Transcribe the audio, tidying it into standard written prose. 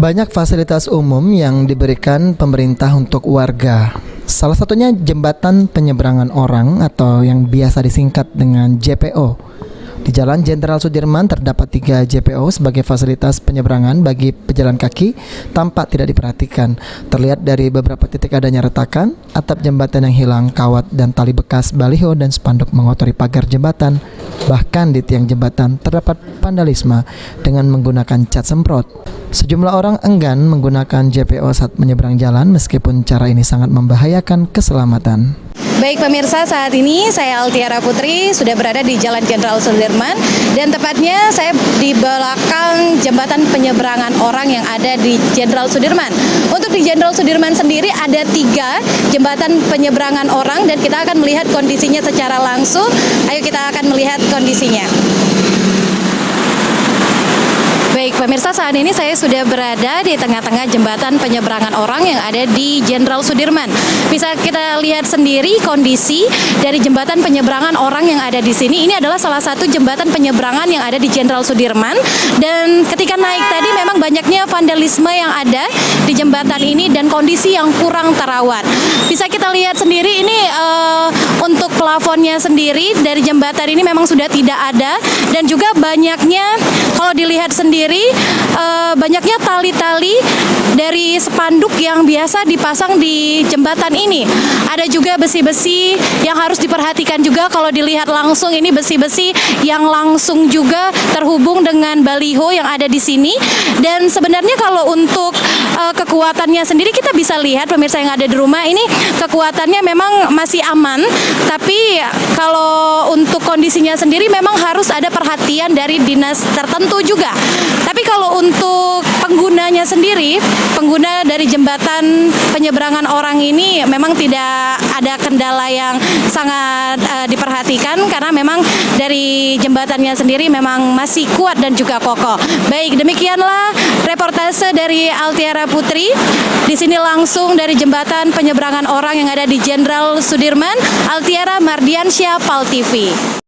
Banyak fasilitas umum yang diberikan pemerintah untuk warga. Salah satunya jembatan penyeberangan orang atau yang biasa disingkat dengan JPO. Di Jalan Jenderal Sudirman terdapat 3 JPO sebagai fasilitas penyeberangan bagi pejalan kaki tampak tidak diperhatikan. Terlihat dari beberapa titik adanya retakan, atap jembatan yang hilang, kawat dan tali bekas, baliho dan spanduk mengotori pagar jembatan. Bahkan di tiang jembatan terdapat vandalisme dengan menggunakan cat semprot. Sejumlah orang enggan menggunakan JPO saat menyeberang jalan meskipun cara ini sangat membahayakan keselamatan. Baik pemirsa, saat ini saya Altiara Putri sudah berada di Jalan Jenderal Sudirman dan tepatnya saya di belakang jembatan penyeberangan orang yang ada di Jenderal Sudirman. Untuk di Jenderal Sudirman sendiri ada 3 jembatan penyeberangan orang dan kita akan melihat kondisinya secara langsung. Ayo kita akan melihat kondisinya. Baik pemirsa, saat ini saya sudah berada di tengah-tengah jembatan penyeberangan orang yang ada di Jenderal Sudirman. Bisa kita lihat sendiri kondisi dari jembatan penyeberangan orang yang ada di sini. Ini adalah salah satu jembatan penyeberangan yang ada di Jenderal Sudirman. Dan ketika naik tadi memang banyaknya vandalisme yang ada di jembatan ini dan kondisi yang kurang terawat. Bisa kita lihat sendiri ini untuk plafonnya sendiri dari jembatan ini memang sudah tidak ada. Dan juga banyaknya, kalau dilihat sendiri, banyaknya tali-tali dari spanduk yang biasa dipasang di jembatan ini. Ada juga besi-besi yang harus diperhatikan juga kalau dilihat langsung, ini besi-besi yang langsung juga terhubung dengan baliho yang ada di sini. Dan sebenarnya kalau untuk kekuatannya sendiri kita bisa lihat pemirsa yang ada di rumah ini kekuatannya memang masih aman, tapi kalau untuk kondisinya sendiri memang harus ada perhatian dari dinas tertentu juga. Tapi kalau untuk penggunanya sendiri, pengguna dari jembatan penyeberangan orang ini memang tidak ada kendala yang sangat diperhatikan karena memang dari jembatannya sendiri memang masih kuat dan juga kokoh. Baik, demikianlah reportase dari Altiara Putri. Di sini langsung dari jembatan penyeberangan orang yang ada di Jenderal Sudirman, Altiara Mardiansyah, PAL TV.